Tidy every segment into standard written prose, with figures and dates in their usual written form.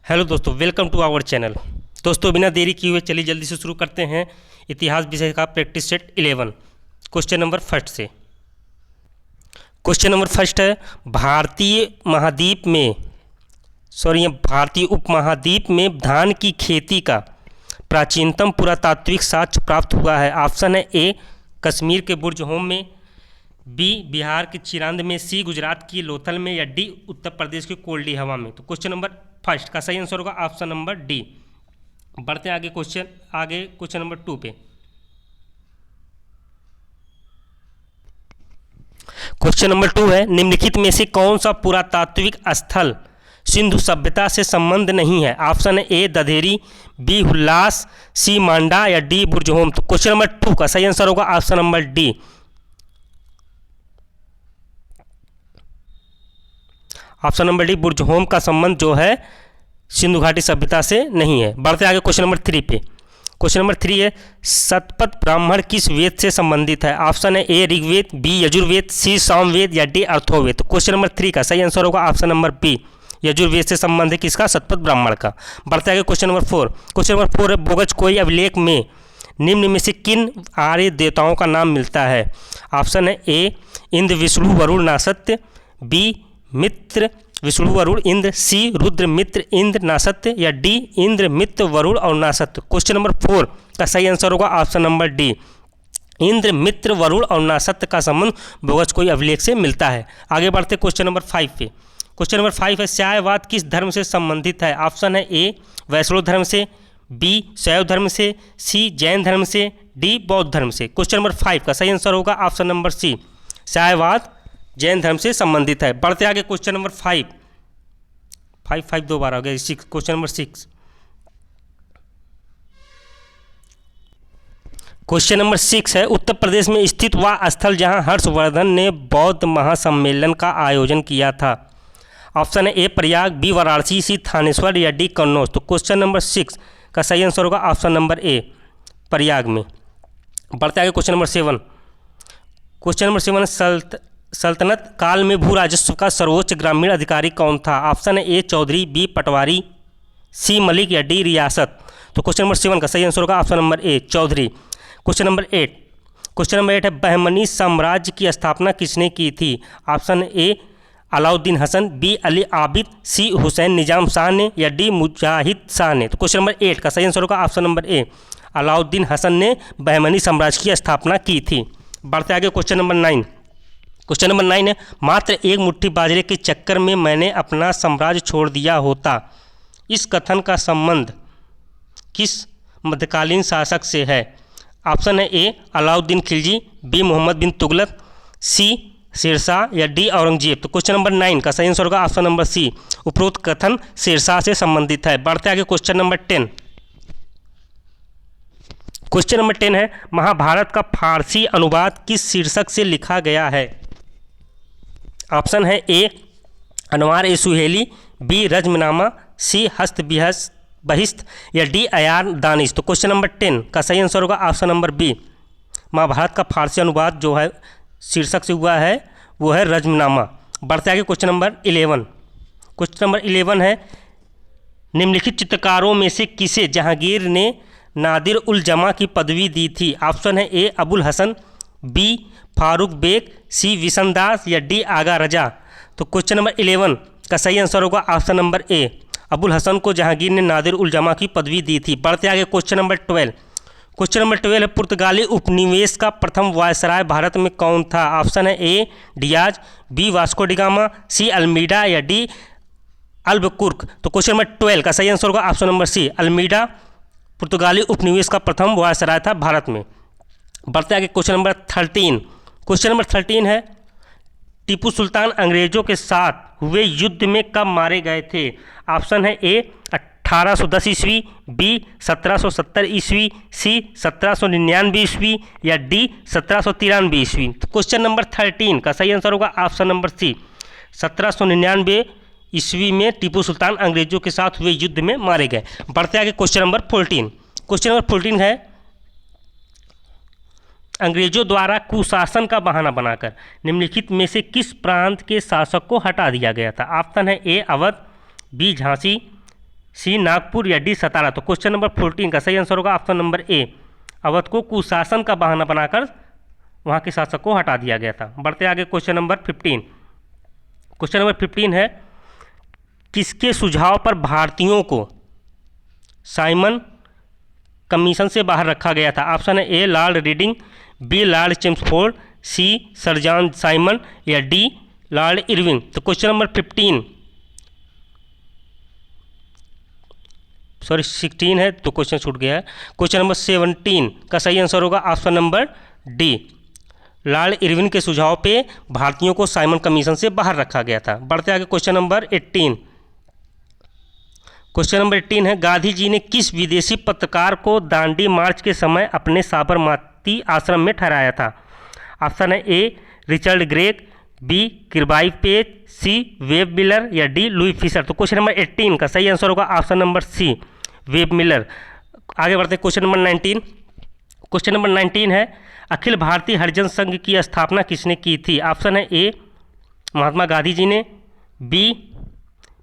Hello दोस्तों, welcome to our channel. दोस्तों, बिना देरी किए हुए चलिए जल्दी से शुरू करते हैं इतिहास विषय का practice set 11। Question number first से। क्वेश्चन नंबर फर्स्ट है, भारतीय उपमहाद्वीप में धान की खेती का प्राचीनतम पुरातात्विक साक्ष्य प्राप्त हुआ है। ऑप्शन है ए कश्मीर के बुर्जहोम में, बी बिहार के चिरांद में, सी गुजरात की लोथल में, या डी उत्तर प्रदेश की कोल्डी हवा में। तो क्वेश्चन नंबर फर्स्ट का सही आंसर होगा ऑप्शन नंबर डी। बढ़ते हैं आगे क्वेश्चन नंबर 2 पे। क्वेश्चन नंबर 2 है, निम्नलिखित में से कौन सा पुरातात्विक स्थल सिंधु सभ्यता से संबंध नहीं है। ऑप्शन है ए दधेरी, बी हुल्लास, सी मांडा, या डी बुर्जहोम। तो क्वेश्चन नंबर 2 का सही आंसर होगा option number D. Option number D, Burzahom का संबंध जो है सिंधु घाटी सभ्यता से नहीं है। बढ़ते आगे क्वेश्चन नंबर 3 पे। क्वेश्चन नंबर 3 है, शतपथ ब्राह्मण किस वेद से संबंधित है। ऑप्शन है ए ऋग्वेद, बी यजुर्वेद, सी सामवेद, या डी अर्थोवेद। तो क्वेश्चन नंबर 3 का सही आंसर होगा ऑप्शन नंबर बी, यजुर्वेद से संबंध है किसका, शतपथ ब्राह्मण का। बढ़ते आगे क्वेश्चन नंबर 4। क्वेश्चन नंबर 4 है, बोगज कोई अभिलेख में निम्न में से किन आर्य देवताओं का नाम मिलता है। ऑप्शन है ए इंद्र विष्णु वरुण नासत्य, बी मित्र विष्णु वरुण इंद्र, सी रुद्र मित्र इंद्र नासत्य, या डी इंद्र मित्र वरुण और नासत्य। क्वेश्चन नंबर 4 का सही आंसर होगा ऑप्शन नंबर डी, इंद्र मित्र वरुण और नासत्य का संबंध बोगज कोई अभिलेख से मिलता है। आगे बढ़ते क्वेश्चन नंबर 5 पे। क्वेश्चन नंबर 5 है, स्यायवाद किस धर्म से संबंधित है। ऑप्शन है ए वैष्णव धर्म से, बी शैव धर्म से, सी जैन धर्म से, डी बौद्ध धर्म से। क्वेश्चन नंबर 5 का सही आंसर होगा ऑप्शन नंबर सी, स्यायवाद जैन धर्म से संबंधित है। बढ़ते आगे क्वेश्चन नंबर 5 दो बार हो गया। Question number 6। क्वेश्चन नंबर 6 है, उत्तर प्रदेश में स्थित वह स्थल जहां हर्षवर्धन ने बौद्ध महासम्मेलन का आयोजन किया था। ऑप्शन है ए प्रयाग, बी वाराणसी, सी थानेश्वर, या डी कन्नौज। तो क्वेश्चन नंबर 6 का सही आंसर होगा ऑप्शन नंबर ए, प्रयाग में। बढ़ते आगे क्वेश्चन नंबर 7। क्वेश्चन नंबर 7, सल्तनत काल में भू राजस्व का सर्वोच्च ग्रामीण अधिकारी कौन था। ऑप्शन है ए चौधरी, बी पटवारी, सी मलिक, या डी रियासत। तो क्वेश्चन नंबर 7 का सही आंसर होगा option number A, Chaudhary. Question number 8। Question number 8 है, बहमनी साम्राज्य की स्थापना किसने की थी। Option A Alauddin Hasan, B Ali Abid, C Hussain Nizam Shah ने, या डी मुजाहिद शाह ने। तो क्वेश्चन नंबर 8 का सही आंसर होगा option number A, Alauddin Hasan ने बहमनी साम्राज्य की स्थापना की थी। बढ़ते आगे क्वेश्चन नंबर 9। क्वेश्चन नंबर 9 है, मात्र एक मुट्ठी बाजरे के चक्कर में मैंने अपना साम्राज्य छोड़ दिया होता। इस कथन का संबंध किस मध्यकालीन शासक से है। ऑप्शन है ए अलाउद्दीन खिलजी, बी मोहम्मद बिन तुगलक, सी शेरशाह, या डी औरंगजेब। तो क्वेश्चन नंबर 9 का सही आंसर होगा ऑप्शन नंबर सी, उपरोक्त कथन शेरशाह से संबंधित है। बढ़ते आगे क्वेश्चन नंबर 10। क्वेश्चन नंबर 10 है, महाभारत का फारसी अनुवाद किस शीर्षक से लिखा गया है। ऑप्शन है ए अनवार ए सुहेली, बी रजमनामा, सी हस्त बहिस्त, या डी अयान दानिश। तो क्वेश्चन नंबर 10 का सही आंसर होगा ऑप्शन नंबर बी, महाभारत का फारसी अनुवाद जो है शीर्षक से हुआ है वो है रजमनामा। बढ़ते आगे क्वेश्चन नंबर 11। क्वेश्चन नंबर 11 है, निम्नलिखित चित्रकारों में से किसे जहांगीर ने नादिर उल जमा की पदवी दी थी। ऑप्शन है ए अबुल हसन, बी फारूक बेग, सी विशनदास, या डी आगा रजा। तो क्वेश्चन नंबर 11 का सही आंसर होगा option number A, Abul Hasan को जहांगीर ने नादिर उल जमा की पदवी दी थी। बढ़ते आगे क्वेश्चन नंबर 12। क्वेश्चन नंबर 12 है, पुर्तगाली उपनिवेश का प्रथम वायसराय भारत में कौन था। ऑप्शन है ए डियाज, बी वास्को डिगामा, सी अल्मीडा, या डी अल्बकुर्क। तो क्वेश्चन नंबर 12 का सही आंसर होगा ऑप्शन नंबर सी, अल्मीडा पुर्तगाली उपनिवेश का प्रथम वायसराय था भारत में। बढ़ते आगे क्वेश्चन नंबर 13। क्वेश्चन नंबर 13 है, टीपू सुल्तान अंग्रेजों के साथ हुए युद्ध में कब मारे गए थे। ऑप्शन है ए 1810 ईस्वी, बी 1770 ईस्वी, सी 1799 ईस्वी, या डी 1793 ईस्वी। तो क्वेश्चन नंबर 13 का सही आंसर होगा ऑप्शन नंबर सी, 1799 ईस्वी में टीपू सुल्तान अंग्रेजों के साथ हुए युद्ध में मारे गए। बढ़ते आगे क्वेश्चन नंबर 14। क्वेश्चन नंबर 14 है, अंग्रेजों द्वारा कुशासन का बहाना बनाकर निम्नलिखित में से किस प्रांत के शासक को हटा दिया गया था। ऑप्शन है ए अवध, बी झांसी, सी नागपुर या डी सतारा। तो क्वेश्चन नंबर 14 का सही आंसर होगा ऑप्शन नंबर ए, अवध को कुशासन का बहाना बनाकर वहाँ के शासक को हटा दिया गया था। बढ़ते आगे क्वेश्चन नंबर 15। क्वेश्चन नंबर 15 है, किसके सुझाव पर भारतीयों को साइमन कमीशन से बाहर रखा गया था? ऑप्शन है A lord Reading, B lord Chelmsford, C sir John Simon या डी लॉर्ड इरविन। तो क्वेश्चन नंबर 16 है, तो क्वेश्चन छूट गया है। क्वेश्चन नंबर 17 का सही आंसर होगा option number D, lord Irwin के सुझाव पे भारतीयों को साइमन कमीशन से बाहर रखा गया था। बढ़ते आगे क्वेश्चन नंबर 18। क्वेश्चन नंबर 18 है, गांधी जी ने किस विदेशी पत्रकार को दांडी मार्च के समय अपने साबरमती आश्रम में ठहराया था? ऑप्शन है A Richard Gregg, B Kirby Page, C Webb Miller या डी लुई फिशर। तो क्वेश्चन नंबर 18 का सही आंसर होगा option number C, Webb Miller. आगे बढ़ते हैं क्वेश्चन नंबर 19। क्वेश्चन नंबर 19 है, अखिल भारतीय हरिजन संघ की स्थापना किसने की थी? ऑप्शन है ए महात्मा गांधी जी ने, बी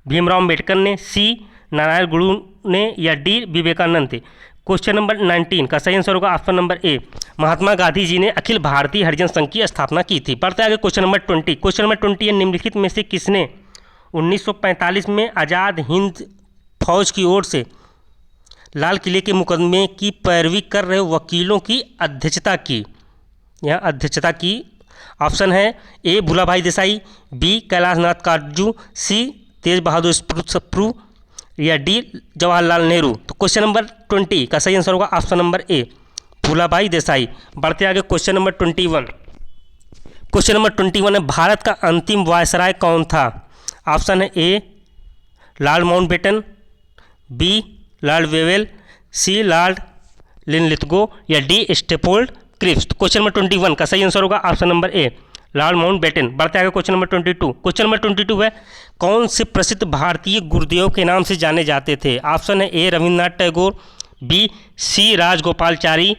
भीमराव अम्बेडकर ने, सी नारायण गुरु ने या डी विवेकानंद थे। क्वेश्चन नंबर 19 का सही आंसर होगा ऑप्शन नंबर ए, महात्मा गांधी जी ने अखिल भारतीय हरिजन संघ की स्थापना की थी। बढ़ते आगे क्वेश्चन नंबर 20। क्वेश्चन नंबर 20 है, निम्नलिखित में से किसने 1945 में आज़ाद हिंद फौज की ओर से लाल किले के मुकदमे की पैरवी कर रहे वकीलों की अध्यक्षता की? यहाँ अध्यक्षता की ऑप्शन है ए भूलाभाई देसाई, बी कैलाश नाथ काटजू, सी तेज बहादुर सप्रू या डी जवाहरलाल नेहरू। तो क्वेश्चन नंबर 20 का सही आंसर होगा ऑप्शन नंबर ए, भूलाभाई देसाई। बढ़ते आगे क्वेश्चन नंबर 21। क्वेश्चन नंबर 21 है, भारत का अंतिम वायसराय कौन था? ऑप्शन है A lord Mountbatten, B lord Wavell, C lord Linlithgow या डी स्टेपोल्ड क्रिप्स। तो क्वेश्चन नंबर 21 का सही आंसर होगा option number A, lord Mountbatten. बढ़ते आगे क्वेश्चन नंबर 22। क्वेश्चन नंबर 22 है, कौन से प्रसिद्ध भारतीय गुरुदेव के नाम से जाने जाते थे? ऑप्शन है A Rabindranath Tagore, B C Rajagopalachari,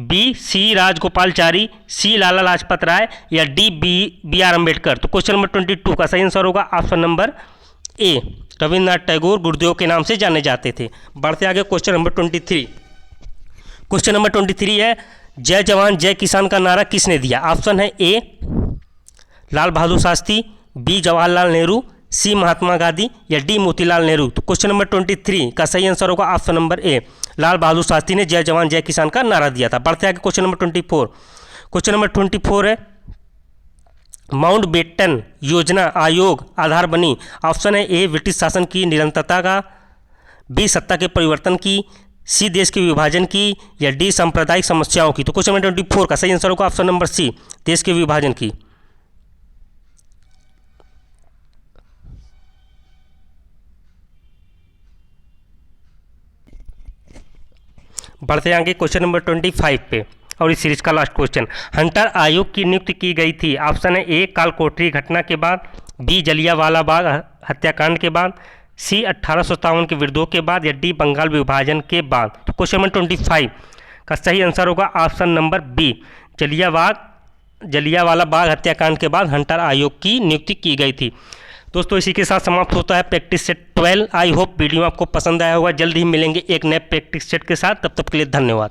B C Rajagopalachari, C Lala Lajpat Rai या डी बी आर अम्बेडकर। तो क्वेश्चन नंबर 22 का सही आंसर होगा ऑप्शन नंबर ए, रविन्द्रनाथ टैगोर गुरुदेव के नाम से जाने जाते थे। बढ़ते आगे क्वेश्चन नंबर 23। क्वेश्चन नंबर 23 है, जय जवान जय किसान का नारा किसने दिया? ऑप्शन है ए लाल बहादुर शास्त्री, बी जवाहरलाल नेहरू, सी महात्मा गांधी या डी मोतीलाल नेहरू। तो क्वेश्चन नंबर 23 का सही आंसर होगा ऑप्शन नंबर ए, लाल बहादुर शास्त्री ने जय जवान जय किसान का नारा दिया था। बढ़ते आगे क्वेश्चन नंबर 24। क्वेश्चन नंबर 24 है, माउंटबेटन योजना आयोग आधार बनी? ऑप्शन है ए ब्रिटिश शासन की निरंतरता का, बी सत्ता के परिवर्तन की, सी देश के विभाजन की या डी सांप्रदायिक समस्याओं की। तो क्वेश्चन नंबर 24 का सही आंसर होगा ऑप्शन नंबर सी, देश के विभाजन की। बढ़ते आगे क्वेश्चन नंबर 25 पे और इस सीरीज का लास्ट क्वेश्चन, हंटर आयोग की नियुक्ति की गई थी? ऑप्शन है ए कालकोठरी घटना के बाद, बी जलियांवाला बाग हत्याकांड के बाद, सी 1857 के विद्रोह के बाद या डी बंगाल विभाजन के बाद। तो क्वेश्चन नंबर 25 का सही आंसर होगा option number B, Jallianwala Bagh हत्याकांड के बाद हंटर आयोग की नियुक्ति की गई थी। दोस्तों इसी के साथ समाप्त होता है practice set 12। I hope video आपको पसंद आया होगा। जल्द ही मिलेंगे एक नए प्रैक्टिस सेट के साथ, तब तक के लिए धन्यवाद।